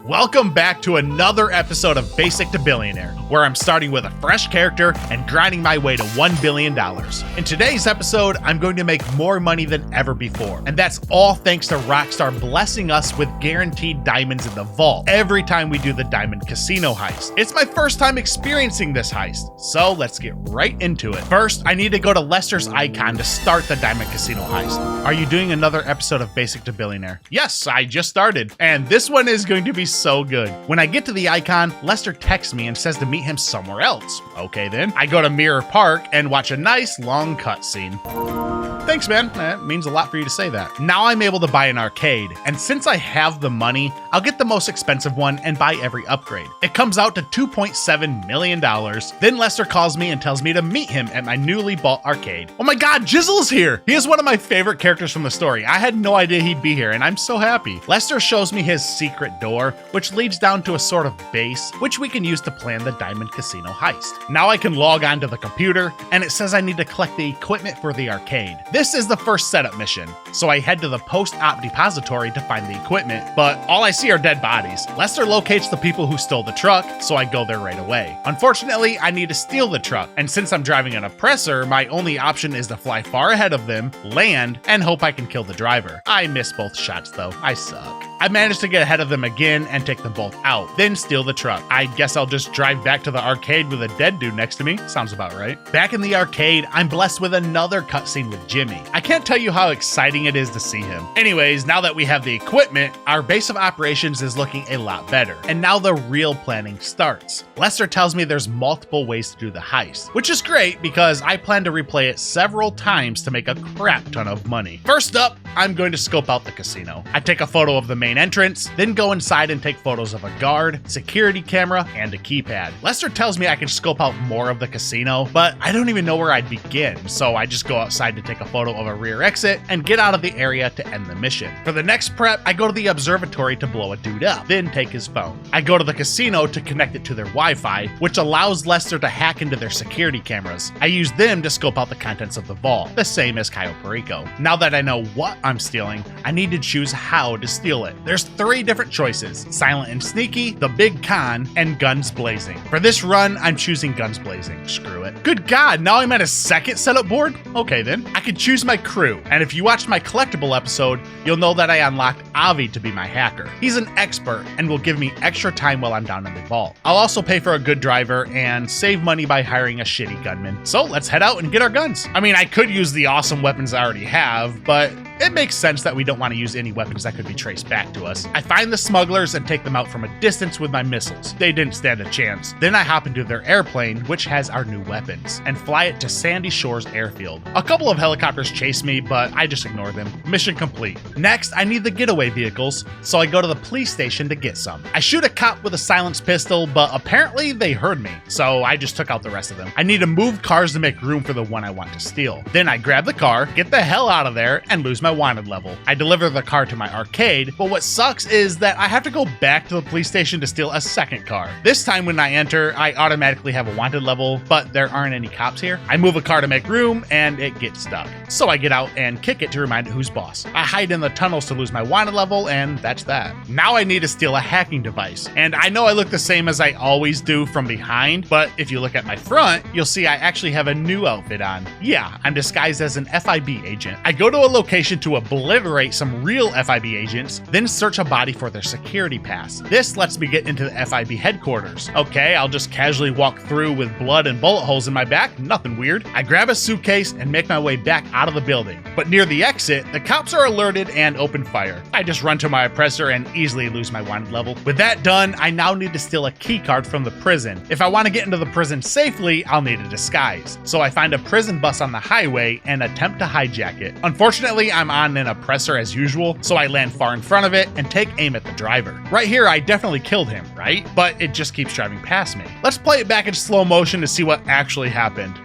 Welcome back to another episode of Basic to Billionaire, where I'm starting with a fresh character and grinding my way to $1 billion. In today's episode, I'm going to make more money than ever before, and that's all thanks to Rockstar blessing us with guaranteed diamonds in the vault every time we do the Diamond Casino heist. It's my first time experiencing this heist, so let's get right into it. First, I need to go to Lester's icon to start the Diamond Casino heist. Are you doing another episode of Basic to Billionaire? Yes, I just started, and this one is going to be so good. When I get to the icon, Lester texts me and says to meet him somewhere else. Okay then. I go to Mirror Park and watch a nice long cutscene. Thanks, man. That means a lot for you to say that. Now I'm able to buy an arcade, and since I have the money, I'll get the most expensive one and buy every upgrade. It comes out to $2.7 million. Then Lester calls me and tells me to meet him at my newly bought arcade. Oh my god, Jizzle's here! He is one of my favorite characters from the story. I had no idea he'd be here, and I'm so happy. Lester shows me his secret door, which leads down to a sort of base, which we can use to plan the Diamond Casino heist. Now I can log on to the computer, and it says I need to collect the equipment for the arcade. This is the first setup mission, so I head to the post-op depository to find the equipment, but all I see are dead bodies. Lester locates the people who stole the truck, so I go there right away. Unfortunately, I need to steal the truck, and since I'm driving an oppressor, my only option is to fly far ahead of them, land, and hope I can kill the driver. I miss both shots though. I suck. I managed to get ahead of them again and take them both out, then steal the truck. I guess I'll just drive back to the arcade with a dead dude next to me. Sounds about right. Back in the arcade, I'm blessed with another cutscene with Jimmy. I can't tell you how exciting it is to see him. Anyways, now that we have the equipment, our base of operations is looking a lot better. And now the real planning starts. Lester tells me there's multiple ways to do the heist, which is great because I plan to replay it several times to make a crap ton of money. First up, I'm going to scope out the casino. I take a photo of the main entrance, then go inside and take photos of a guard, security camera, and a keypad. Lester tells me I can scope out more of the casino, but I don't even know where I'd begin, so I just go outside to take a photo of a rear exit and get out of the area to end the mission. For the next prep, I go to the observatory to blow a dude up, then take his phone. I go to the casino to connect it to their Wi-Fi, which allows Lester to hack into their security cameras. I use them to scope out the contents of the vault, the same as Cayo Perico. Now that I know what I'm stealing, I need to choose how to steal it. There's 3 different choices: silent and sneaky, the big con, and guns blazing. For this run, I'm choosing guns blazing. Screw it. Good god, now I'm at a second setup board? Okay then. I can choose my crew, and if you watched my collectible episode, you'll know that I unlocked Avi to be my hacker. He's an expert and will give me extra time while I'm down in the vault. I'll also pay for a good driver and save money by hiring a shitty gunman. So let's head out and get our guns. I mean, I could use the awesome weapons I already have, but it makes sense that we don't want to use any weapons that could be traced back to us. I find the smugglers and take them out from a distance with my missiles. They didn't stand a chance. Then I hop into their airplane, which has our new weapons, and fly it to Sandy Shores Airfield. A couple of helicopters chase me, but I just ignore them. Mission complete. Next, I need the getaway vehicles, so I go to the police station to get some. I shoot a cop with a silenced pistol, but apparently they heard me, so I just took out the rest of them. I need to move cars to make room for the one I want to steal. Then I grab the car, get the hell out of there, and lose my wanted level. I deliver the car to my arcade, but what sucks is that I have to go back to the police station to steal a second car. This time when I enter, I automatically have a wanted level, but there aren't any cops here. I move a car to make room, and it gets stuck. So I get out and kick it to remind it who's boss. I hide in the tunnels to lose my wanted level, and that's that. Now I need to steal a hacking device, and I know I look the same as I always do from behind, but if you look at my front, you'll see I actually have a new outfit on. Yeah, I'm disguised as an FIB agent. I go to a location to obliterate some real FIB agents, then search a body for their security pass. This lets me get into the FIB headquarters. Okay, I'll just casually walk through with blood and bullet holes in my back, nothing weird. I grab a suitcase and make my way back out of the building, but near the exit, the cops are alerted and open fire. I just run to my oppressor and easily lose my wanted level. With that done, I now need to steal a key card from the prison. If I want to get into the prison safely, I'll need a disguise. So I find a prison bus on the highway and attempt to hijack it. Unfortunately, I'm on an oppressor as usual, so I land far in front of it and take aim at the driver. Right here, I definitely killed him, right? But it just keeps driving past me. Let's play it back in slow motion to see what actually happened.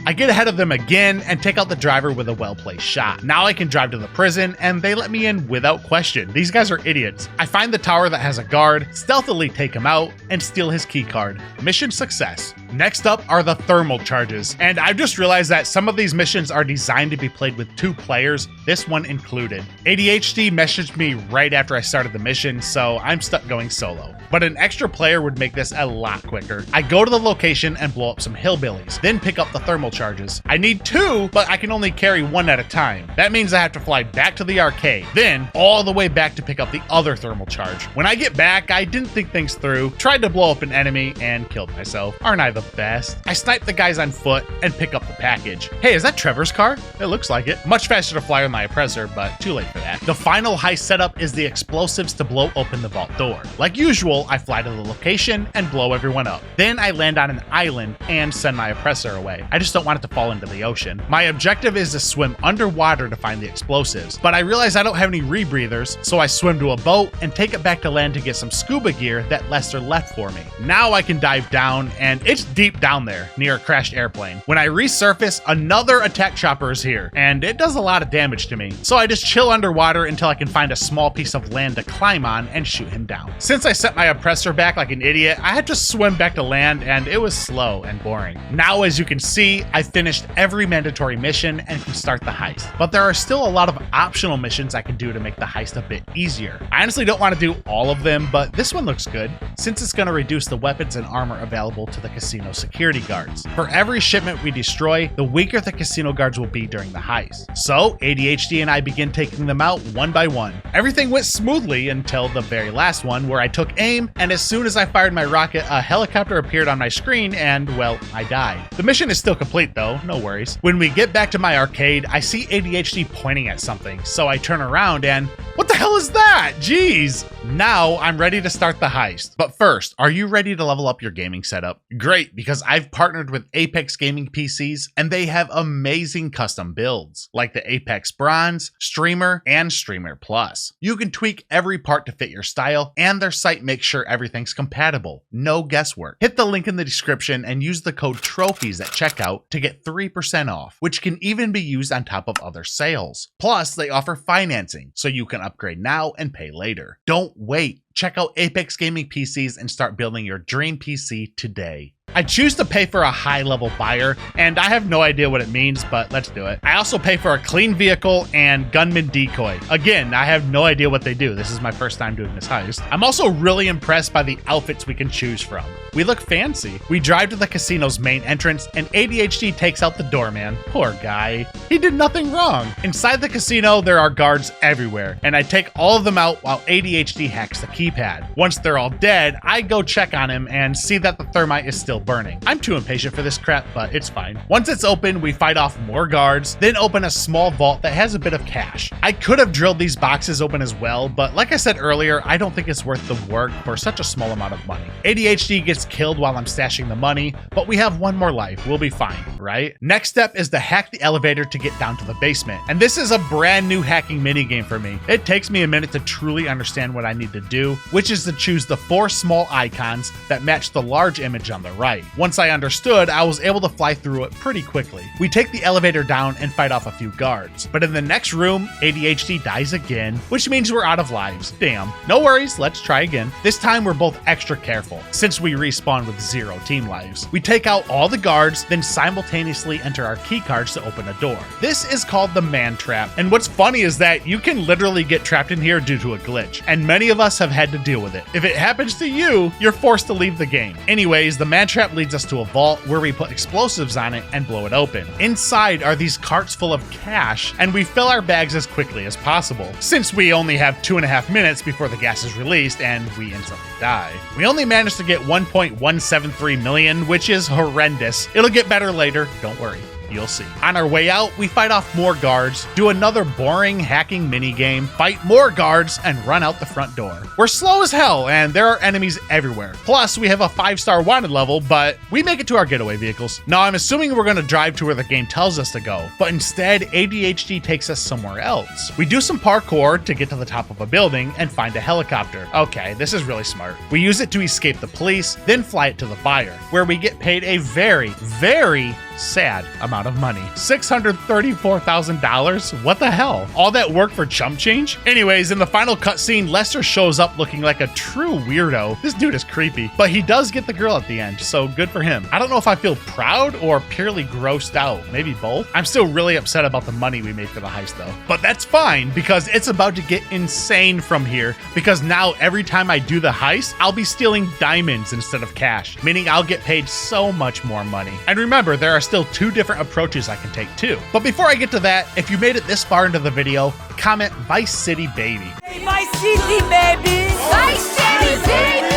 I get ahead of them again and take out the driver with a well-placed shot. Now I can drive to the prison and they let me in without question. These guys are idiots. I find the tower that has a guard, stealthily take him out, and steal his key card. Mission success. Next up are the thermal charges, and I've just realized that some of these missions are designed to be played with 2 players, this one included. ADHD messaged me right after I started the mission, so I'm stuck going solo. But an extra player would make this a lot quicker. I go to the location and blow up some hillbillies, then pick up the thermal charges. I need 2, but I can only carry 1 at a time. That means I have to fly back to the arcade, then all the way back to pick up the other thermal charge. When I get back, I didn't think things through, tried to blow up an enemy, and killed myself. Aren't I the best? I snipe the guys on foot and pick up the package. Hey, is that Trevor's car? It looks like it. Much faster to fly with my oppressor, but too late for that. The final heist setup is the explosives to blow open the vault door. Like usual, I fly to the location and blow everyone up. Then I land on an island and send my oppressor away. I just don't want it to fall into the ocean. My objective is to swim underwater to find the explosives, but I realize I don't have any rebreathers, so I swim to a boat and take it back to land to get some scuba gear that Lester left for me. Now I can dive down, and it's deep down there near a crashed airplane. When I resurface, another attack chopper is here, and it does a lot of damage to me. So I just chill underwater until I can find a small piece of land to climb on and shoot him down. Since I set my oppressor back like an idiot, I had to swim back to land, and it was slow and boring. Now, as you can see, I finished every mandatory mission and can start the heist. But there are still a lot of optional missions I can do to make the heist a bit easier. I honestly don't want to do all of them, but this one looks good, since it's going to reduce the weapons and armor available to the casino security guards. For every shipment we destroy, the weaker the casino guards will be during the heist. So ADHD and I begin taking them out one by one. Everything went smoothly until the very last one, where I took aim, and as soon as I fired my rocket, a helicopter appeared on my screen and, well, I died. The mission is still complete though, no worries. When we get back to my arcade, I see ADHD pointing at something, so I turn around and, what the hell is that? Jeez! Now I'm ready to start the heist. But first, are you ready to level up your gaming setup? Great, because I've partnered with Apex Gaming PCs, and they have amazing custom builds, like the Apex Bronze, Streamer, and Streamer Plus. You can tweak every part to fit your style, and their site makes sure everything's compatible. No guesswork. Hit the link in the description and use the code TROPHIES at checkout to get 3% off, which can even be used on top of other sales. Plus, they offer financing, so you can upgrade now and pay later. Don't wait. Check out Apex Gaming PCs and start building your dream PC today. I choose to pay for a high-level buyer, and I have no idea what it means, but let's do it. I also pay for a clean vehicle and gunman decoy. Again, I have no idea what they do. This is my first time doing this heist. I'm also really impressed by the outfits we can choose from. We look fancy. We drive to the casino's main entrance, and ADHD takes out the doorman. Poor guy. He did nothing wrong. Inside the casino, there are guards everywhere, and I take all of them out while ADHD hacks the keypad. Once they're all dead, I go check on him and see that the thermite is still burning. I'm too impatient for this crap, but it's fine. Once it's open, we fight off more guards, then open a small vault that has a bit of cash. I could have drilled these boxes open as well, but like I said earlier, I don't think it's worth the work for such a small amount of money. ADHD gets killed while I'm stashing the money, but we have one more life. We'll be fine, right? Next step is to hack the elevator to get down to the basement. And this is a brand new hacking minigame for me. It takes me a minute to truly understand what I need to do, which is to choose the 4 small icons that match the large image on the right. Once I understood, I was able to fly through it pretty quickly. We take the elevator down and fight off a few guards. But in the next room, ADHD dies again, which means we're out of lives. Damn. No worries, let's try again. This time we're both extra careful, since we respawn with 0 team lives. We take out all the guards, then simultaneously enter our key cards to open a door. This is called the man trap, and what's funny is that you can literally get trapped in here due to a glitch, and many of us have had to deal with it. If it happens to you, you're forced to leave the game. Anyways, the man trap leads us to a vault where we put explosives on it and blow it open. Inside are these carts full of cash, and we fill our bags as quickly as possible, since we only have 2.5 minutes before the gas is released and we instantly die. We only managed to get 1.173 million, which is horrendous. It'll get better later, don't worry. You'll see. On our way out, we fight off more guards, do another boring hacking minigame, fight more guards, and run out the front door. We're slow as hell, and there are enemies everywhere. Plus, we have a 5-star wanted level, but we make it to our getaway vehicles. Now, I'm assuming we're going to drive to where the game tells us to go, but instead, ADHD takes us somewhere else. We do some parkour to get to the top of a building and find a helicopter. Okay, this is really smart. We use it to escape the police, then fly it to the buyer, where we get paid a very, very sad amount of money. $634,000? What the hell? All that work for chump change? Anyways, in the final cutscene, Lester shows up looking like a true weirdo. This dude is creepy, but he does get the girl at the end, so good for him. I don't know if I feel proud or purely grossed out. Maybe both. I'm still really upset about the money we made for the heist though. But that's fine because it's about to get insane from here, because now every time I do the heist, I'll be stealing diamonds instead of cash, meaning I'll get paid so much more money. And remember, there are still 2 different approaches I can take too. But before I get to that, if you made it this far into the video, comment Vice City Baby. Hey, Vice City Baby! Vice City Baby!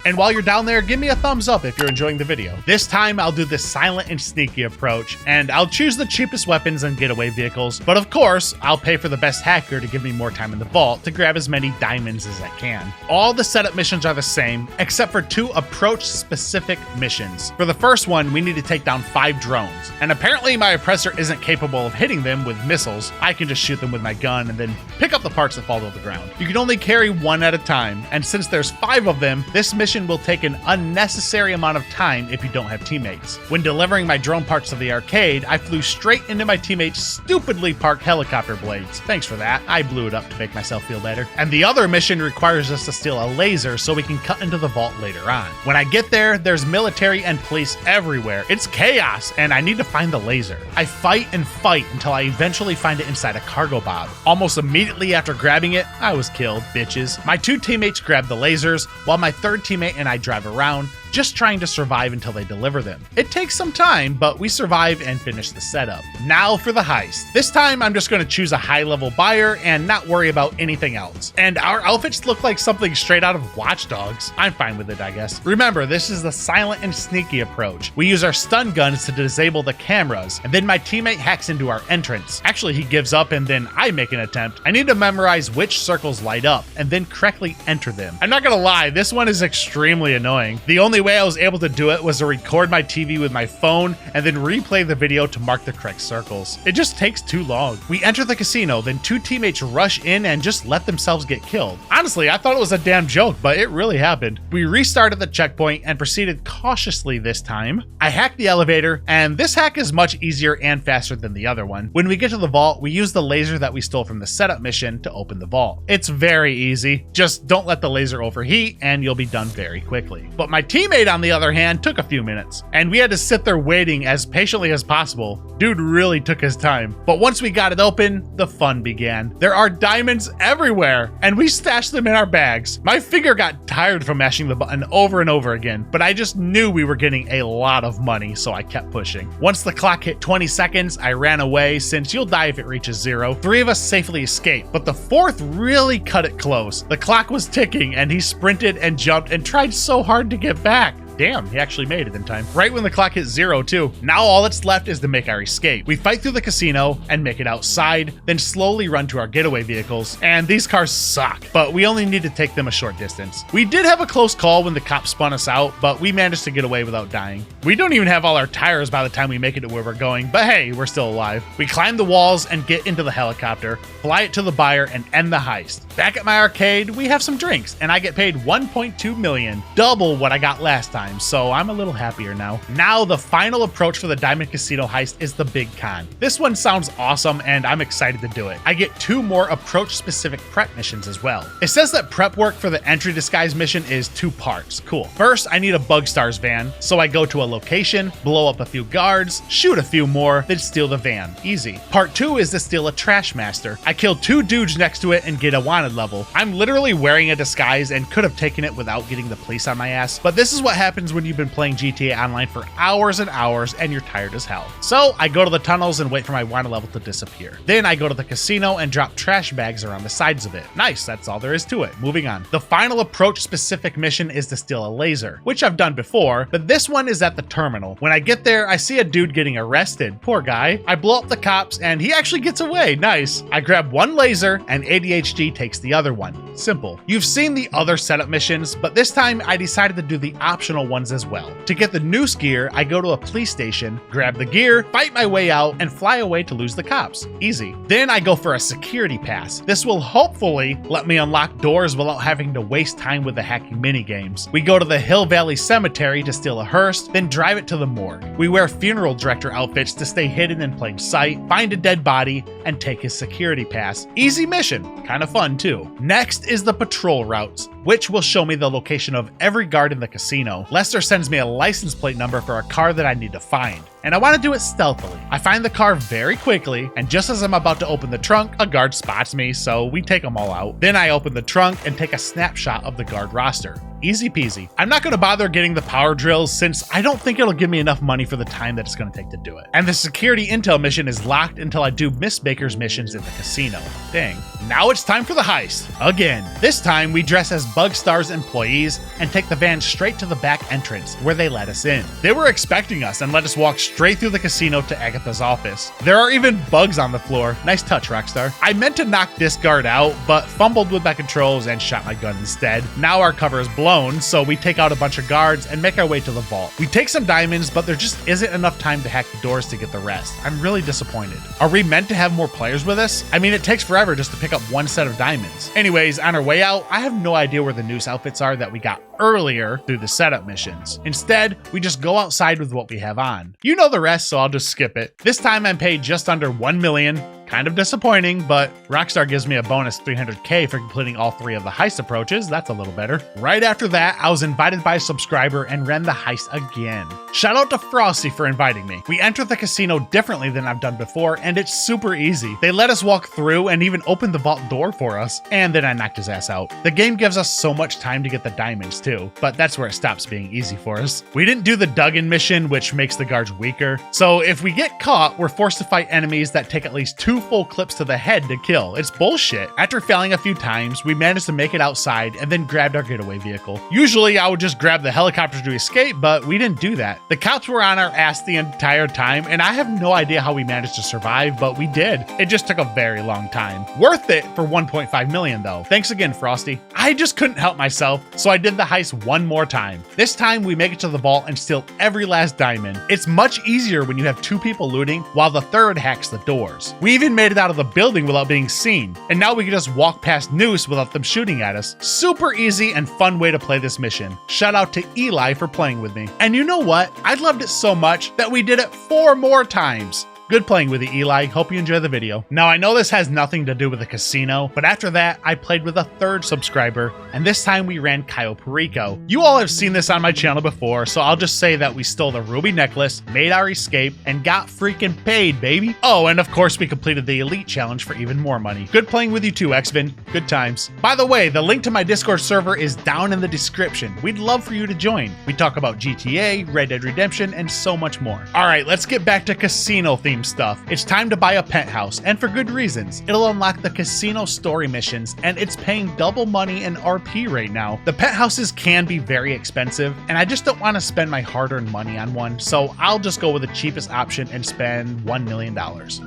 And while you're down there, give me a thumbs up if you're enjoying the video. This time I'll do the silent and sneaky approach, and I'll choose the cheapest weapons and getaway vehicles, but of course, I'll pay for the best hacker to give me more time in the vault to grab as many diamonds as I can. All the setup missions are the same, except for 2 approach-specific missions. For the first one, we need to take down 5 drones, and apparently my oppressor isn't capable of hitting them with missiles. I can just shoot them with my gun and then pick up the parts that fall to the ground. You can only carry 1 at a time, and since there's 5 of them, this mission will take an unnecessary amount of time if you don't have teammates. When delivering my drone parts to the arcade, I flew straight into my teammates' stupidly parked helicopter blades. Thanks for that. I blew it up to make myself feel better. And the other mission requires us to steal a laser so we can cut into the vault later on. When I get there, there's military and police everywhere. It's chaos, and I need to find the laser. I fight and fight until I eventually find it inside a cargo bob. Almost immediately after grabbing it, I was killed, bitches. My 2 teammates grab the lasers, while my 3rd teammate and I drive around, just trying to survive until they deliver them. It takes some time, but we survive and finish the setup. Now for the heist. This time, I'm just going to choose a high-level buyer and not worry about anything else. And our outfits look like something straight out of Watch Dogs. I'm fine with it, I guess. Remember, this is the silent and sneaky approach. We use our stun guns to disable the cameras, and then my teammate hacks into our entrance. Actually, he gives up, and then I make an attempt. I need to memorize which circles light up, and then correctly enter them. I'm not gonna lie, this one is extremely annoying. The only way I was able to do it was to record my TV with my phone and then replay the video to mark the correct circles. It just takes too long. We enter the casino, then 2 teammates rush in and just let themselves get killed. Honestly, I thought it was a damn joke, but it really happened. We restarted the checkpoint and proceeded cautiously this time. I hacked the elevator, and this hack is much easier and faster than the other one. When we get to the vault, we use the laser that we stole from the setup mission to open the vault. It's very easy. Just don't let the laser overheat and you'll be done very quickly. But my teammate, on the other hand, took a few minutes, and we had to sit there waiting as patiently as possible. Dude really took his time. But once we got it open, the fun began. There are diamonds everywhere, and we stashed them in our bags. My finger got tired from mashing the button over and over again, but I just knew we were getting a lot of money, so I kept pushing. Once the clock hit 20 seconds, I ran away, since you'll die if it reaches 0. 3 of us safely escaped, but the 4th really cut it close. The clock was ticking, and he sprinted and jumped and tried so hard to get back. Damn, he actually made it in time. Right when the clock hit 0 too. Now all that's left is to make our escape. We fight through the casino and make it outside, then slowly run to our getaway vehicles. And these cars suck, but we only need to take them a short distance. We did have a close call when the cops spun us out, but we managed to get away without dying. We don't even have all our tires by the time we make it to where we're going, but hey, we're still alive. We climb the walls and get into the helicopter, fly it to the buyer, and end the heist. Back at my arcade, we have some drinks, and I get paid 1.2 million, double what I got last time. So I'm a little happier now. Now the final approach for the Diamond Casino heist is the big con. This one sounds awesome and I'm excited to do it. I get 2 more approach specific prep missions as well. It says that prep work for the entry disguise mission is 2 parts. Cool. First, I need a Bugstars van, so I go to a location, blow up a few guards, shoot a few more, then steal the van. Easy. Part 2 is to steal a trash master. I kill 2 dudes next to it and get a wanted level. I'm literally wearing a disguise and could have taken it without getting the police on my ass, but this is what happens when you've been playing GTA Online for hours and hours and you're tired as hell. So I go to the tunnels and wait for my wanted level to disappear. Then I go to the casino and drop trash bags around the sides of it. Nice, that's all there is to it. Moving on. The final approach specific mission is to steal a laser, which I've done before, but this one is at the terminal. When I get there, I see a dude getting arrested. Poor guy. I blow up the cops and he actually gets away. Nice. I grab 1 laser and ADHD takes the other one. Simple. You've seen the other setup missions, but this time I decided to do the optional ones as well. To get the noose gear, I go to a police station, grab the gear, fight my way out, and fly away to lose the cops. Easy. Then I go for a security pass. This will hopefully let me unlock doors without having to waste time with the hacking minigames. We go to the Hill Valley Cemetery to steal a hearse, then drive it to the morgue. We wear funeral director outfits to stay hidden in plain sight, find a dead body, and take his security pass. Easy mission. Kind of fun too. Next is the patrol routes, which will show me the location of every guard in the casino. Lester sends me a license plate number for a car that I need to find, and I want to do it stealthily. I find the car very quickly, and just as I'm about to open the trunk, a guard spots me, so we take them all out. Then I open the trunk and take a snapshot of the guard roster. Easy peasy. I'm not going to bother getting the power drills since I don't think it'll give me enough money for the time that it's going to take to do it. And the security intel mission is locked until I do Miss Baker's missions in the casino. Dang. Now it's time for the heist. Again. This time we dress as Bugstar's employees and take the van straight to the back entrance where they let us in. They were expecting us and let us walk straight through the casino to Agatha's office. There are even bugs on the floor. Nice touch, Rockstar. I meant to knock this guard out, but fumbled with my controls and shot my gun instead. Now our cover is blown, so we take out a bunch of guards and make our way to the vault. We take some diamonds, but there just isn't enough time to hack the doors to get the rest. I'm really disappointed. Are we meant to have more players with us? I mean, it takes forever just to pick up one set of diamonds. Anyways, on our way out, I have no idea where the noose outfits are that we got earlier through the setup missions. Instead, we just go outside with what we have on. You know the rest, so I'll just skip it. This time I'm paid just under 1 million. Kind of disappointing, but Rockstar gives me a bonus 300k for completing all 3 of the heist approaches. That's a little better. Right after that, I was invited by a subscriber and ran the heist again. Shout out to Frosty for inviting me. We enter the casino differently than I've done before, and it's super easy. They let us walk through and even open the vault door for us, and then I knocked his ass out. The game gives us so much time to get the diamonds too, but that's where it stops being easy for us. We didn't do the Duggan mission, which makes the guards weaker, so if we get caught, we're forced to fight enemies that take at least 2 full clips to the head to kill. It's bullshit. After failing a few times, we managed to make it outside and then grabbed our getaway vehicle. Usually I would just grab the helicopter to escape, but we didn't do that. The cops were on our ass the entire time, and I have no idea how we managed to survive, but we did. It just took a very long time. Worth it for 1.5 million though. Thanks again, Frosty. I just couldn't help myself, so I did the heist one more time. This time we make it to the vault and steal every last diamond. It's much easier when you have 2 people looting while the third hacks the doors. We even made it out of the building without being seen, and now we can just walk past Noose without them shooting at us. Super easy and fun way to play this mission. Shout out to Eli for playing with me. And you know what? I loved it so much that we did it 4 more times. Good playing with you, Eli. Hope you enjoy the video. Now, I know this has nothing to do with the casino, but after that, I played with a 3rd subscriber, and this time we ran Cayo Perico. You all have seen this on my channel before, so I'll just say that we stole the ruby necklace, made our escape, and got freaking paid, baby. Oh, and of course, we completed the Elite Challenge for even more money. Good playing with you too, Xvin. Good times. By the way, the link to my Discord server is down in the description. We'd love for you to join. We talk about GTA, Red Dead Redemption, and so much more. All right, let's get back to casino themes stuff. It's time to buy a penthouse, and for good reasons. It'll unlock the casino story missions, and it's paying double money in RP right now. The penthouses can be very expensive, and I just don't want to spend my hard-earned money on one, so I'll just go with the cheapest option and spend $1 million.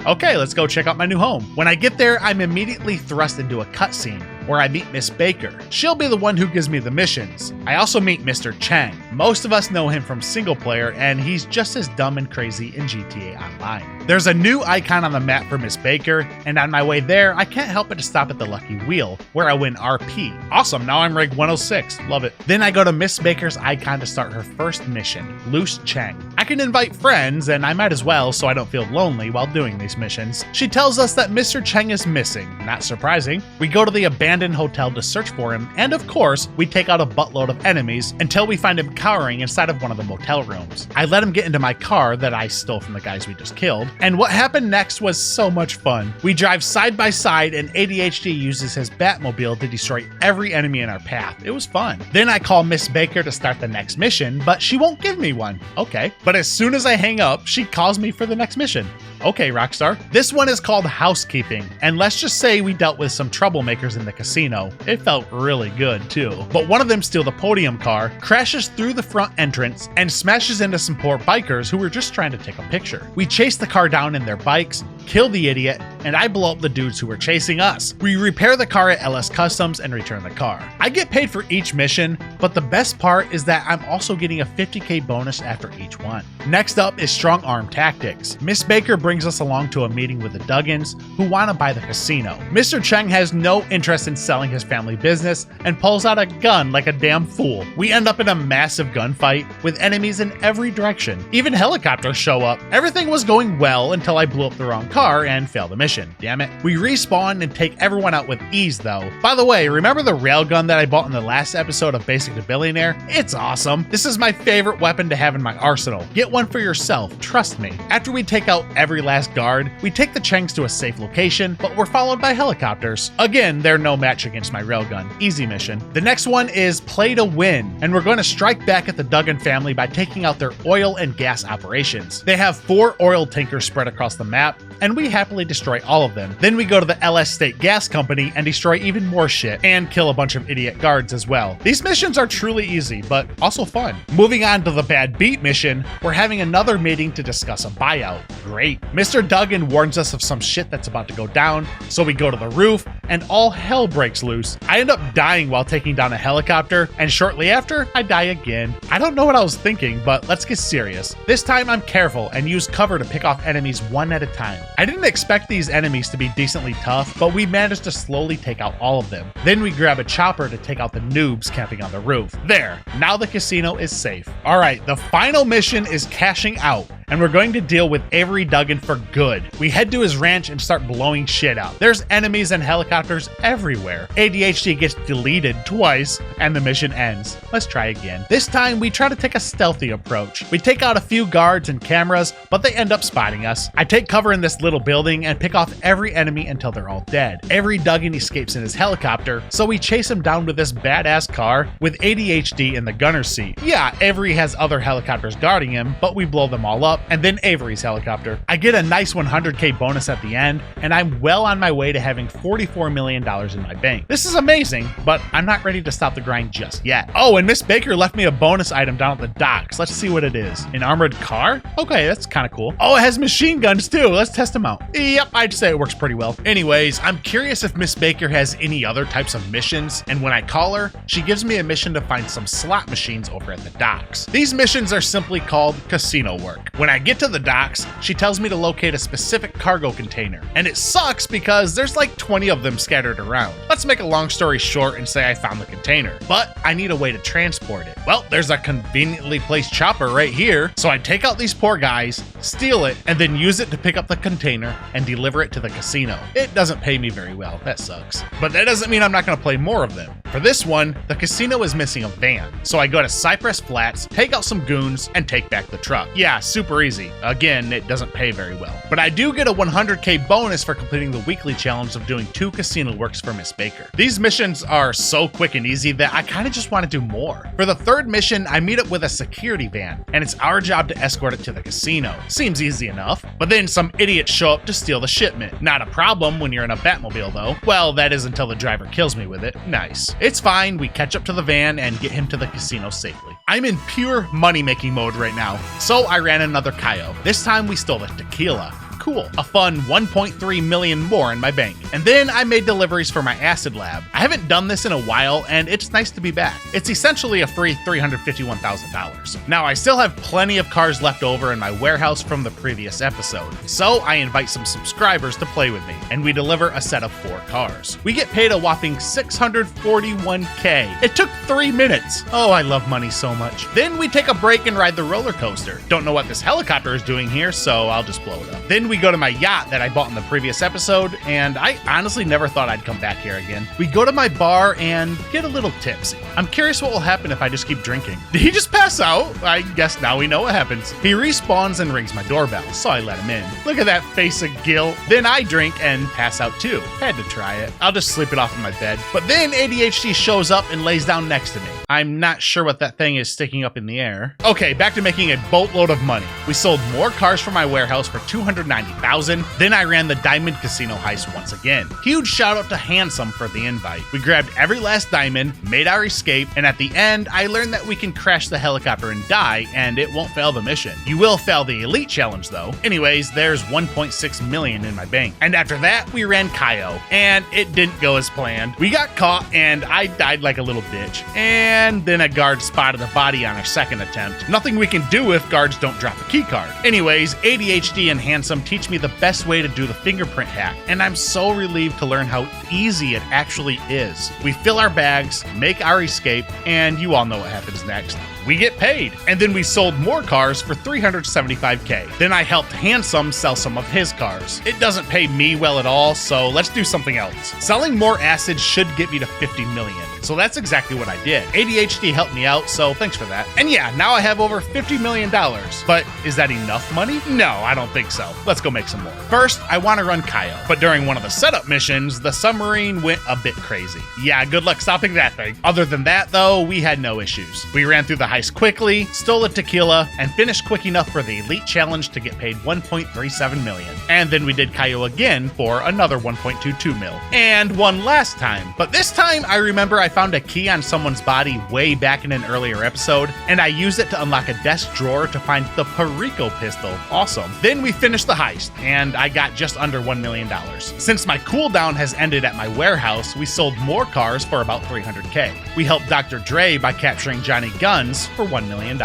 Okay, let's go check out my new home. When I get there, I'm immediately thrust into a cutscene where I meet Miss Baker. She'll be the one who gives me the missions. I also meet Mr. Chang. Most of us know him from single player, and he's just as dumb and crazy in GTA Online. There's a new icon on the map for Miss Baker, and on my way there, I can't help but to stop at the Lucky Wheel, where I win RP. Awesome, now I'm rank 106. Love it. Then I go to Miss Baker's icon to start her first mission, Loose Chang. I can invite friends, and I might as well so I don't feel lonely while doing these missions. She tells us that Mr. Chang is missing. Not surprising. We go to the abandoned hotel to search for him, and of course, we take out a buttload of enemies until we find him cowering inside of one of the motel rooms. I let him get into my car that I stole from the guys we just killed, and what happened next was so much fun. We drive side by side, and ADHD uses his Batmobile to destroy every enemy in our path. It was fun. Then I call Miss Baker to start the next mission, but she won't give me one. Okay. But as soon as I hang up, she calls me for the next mission. Okay, Rockstar. This one is called Housekeeping, and let's just say we dealt with some troublemakers in the casino. It felt really good too. But one of them steals the podium car, crashes through the front entrance, and smashes into some poor bikers who were just trying to take a picture. We chase the car down in their bikes, kill the idiot, and I blow up the dudes who were chasing us. We repair the car at LS Customs and return the car. I get paid for each mission, but the best part is that I'm also getting a 50k bonus after each one. Next up is Strong Arm Tactics. Miss Baker brings us along to a meeting with the Duggans who want to buy the casino. Mr. Cheng has no interest in selling his family business and pulls out a gun like a damn fool. We end up in a massive gunfight with enemies in every direction. Even helicopters show up. Everything was going well until I blew up the wrong car and failed the mission. Damn it. We respawn and take everyone out with ease though. By the way, remember the railgun that I bought in the last episode of Basic to Billionaire? It's awesome. This is my favorite weapon to have in my arsenal. Get one for yourself, trust me. After we take out every last guard, we take the Chengs to a safe location, but we're followed by helicopters. Again, they're no match against my railgun. Easy mission. The next one is Play to Win, and we're going to strike back at the Duggan family by taking out their oil and gas operations. They have 4 oil tankers spread across the map, and we happily destroy all of them. Then we go to the LS State Gas Company and destroy even more shit, and kill a bunch of idiot guards as well. These missions are truly easy, but also fun. Moving on to the Bad Beat mission, we're having another meeting to discuss a buyout. Great. Mr. Duggan warns us of some shit that's about to go down, so we go to the roof, and all hell breaks loose. I end up dying while taking down a helicopter, and shortly after, I die again. I don't know what I was thinking, but let's get serious. This time I'm careful and use cover to pick off enemies one at a time. I didn't expect these enemies to be decently tough, but we managed to slowly take out all of them. Then we grab a chopper to take out the noobs camping on the roof. There, now the casino is safe. Alright, the final mission is cashing out, and we're going to deal with Avery Duggan for good. We head to his ranch and start blowing shit up. There's enemies and helicopters everywhere. ADHD gets deleted twice, and the mission ends. Let's try again. This time, we try to take a stealthy approach. We take out a few guards and cameras, but they end up spotting us. I take cover in this little building and pick off every enemy until they're all dead. Avery Duggan escapes in his helicopter, so we chase him down with this badass car with ADHD in the gunner's seat. Yeah, Avery has other helicopters guarding him, but we blow them all up, and then Avery's helicopter. I get a nice 100k bonus at the end, and I'm well on my way to having $44 million in my bank. This is amazing, but I'm not ready to stop the grind just yet. Oh, and Miss Baker left me a bonus item down at the docks. Let's see what it is. An armored car? Okay, that's kind of cool. Oh, it has machine guns too. Let's test them out. Yep, I'd say it works pretty well. Anyways, I'm curious if Miss Baker has any other types of missions, and when I call her, she gives me a mission to find some slot machines over at the docks. These missions are simply called casino work. When I get to the docks, she tells me to locate a specific cargo container, and it sucks because there's like 20 of them scattered around. Let's make a long story short and say I found the container, but I need a way to transport it. Well, there's a conveniently placed chopper right here, so I take out these poor guys, steal it, and then use it to pick up the container and deliver it to the casino. It doesn't pay me very well, that sucks. But that doesn't mean I'm not gonna play more of them. For this one, the casino is missing a van, so I go to Cypress Flats, take out some goons, and take back the truck. Yeah, super easy. Again, it doesn't pay very well. But I do get a 100k bonus for completing the weekly challenge of doing 2 casino works for Miss Baker. These missions are so quick and easy that I kind of just want to do more. For the 3rd mission, I meet up with a security van, and it's our job to escort it to the casino. Seems easy enough. But then some idiots show up to steal the shipment. Not a problem when you're in a Batmobile though. Well, that is until the driver kills me with it. Nice. It's fine, we catch up to the van and get him to the casino safely. I'm in pure money-making mode right now, so I ran another Kaio. This time we stole the tequila. Cool. A fun 1.3 million more in my bank. And then I made deliveries for my acid lab. I haven't done this in a while, and it's nice to be back. It's essentially a free $351,000. Now, I still have plenty of cars left over in my warehouse from the previous episode, so I invite some subscribers to play with me, and we deliver a set of 4 cars. We get paid a whopping $641K. It took 3 minutes. Oh, I love money so much. Then we take a break and ride the roller coaster. Don't know what this helicopter is doing here, so I'll just blow it up. Then we go to my yacht that I bought in the previous episode, and I honestly never thought I'd come back here again. We go to my bar and get a little tipsy. I'm curious what will happen if I just keep drinking. Did he just pass out? I guess now we know what happens. He respawns and rings my doorbell, so I let him in. Look at that face of guilt. Then I drink and pass out too. Had to try it. I'll just sleep it off in my bed. But then ADHD shows up and lays down next to me. I'm not sure what that thing is sticking up in the air. Okay, back to making a boatload of money. We sold more cars from my warehouse for $209,000. $90,000. Then I ran the Diamond Casino heist once again. Huge shout out to Handsome for the invite. We grabbed every last diamond, made our escape, and at the end, I learned that we can crash the helicopter and die, and it won't fail the mission. You will fail the Elite Challenge though. Anyways, there's 1.6 million in my bank. And after that, we ran Kaio, and it didn't go as planned. We got caught, and I died like a little bitch. And then a guard spotted the body on our second attempt. Nothing we can do if guards don't drop a key card. Anyways, ADHD and Handsome teach me the best way to do the fingerprint hack, and I'm so relieved to learn how easy it actually is. We fill our bags, make our escape, and you all know what happens next. We get paid, and then we sold more cars for $375K. Then I helped Handsome sell some of his cars. It doesn't pay me well at all, so let's do something else. Selling more acid should get me to 50 million. So that's exactly what I did. ADHD helped me out, so thanks for that. And yeah, now I have over $50 million. But is that enough money? No, I don't think so. Let's go make some more. First, I want to run Kaio. But during one of the setup missions, the submarine went a bit crazy. Yeah, good luck stopping that thing. Other than that, though, we had no issues. We ran through the heist quickly, stole a tequila, and finished quick enough for the Elite Challenge to get paid 1.37 million. And then we did Kaio again for another 1.22 mil. And one last time. But this time, I remember I found a key on someone's body way back in an earlier episode, and I used it to unlock a desk drawer to find the Perico pistol. Awesome. Then we finished the heist, and I got just under $1 million. Since my cooldown has ended at my warehouse, we sold more cars for about $300K. We helped Dr. Dre by capturing Johnny Guns for $1 million.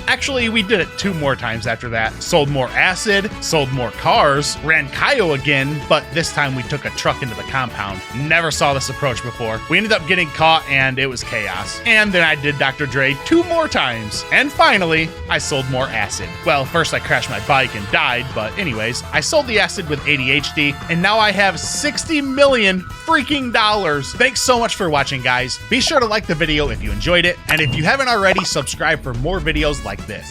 Actually, we did it 2 more times after that. Sold more acid, sold more cars, ran Kaio again, but this time we took a truck into the compound. Never saw this approach before. We ended up getting caught and it was chaos. And then I did Dr. Dre 2 more times. And finally, I sold more acid. Well, first I crashed my bike and died, but anyways, I sold the acid with ADHD, and now I have 60 million freaking dollars. Thanks so much for watching, guys. Be sure to like the video if you enjoyed it, and if you haven't already, subscribe for more videos like this.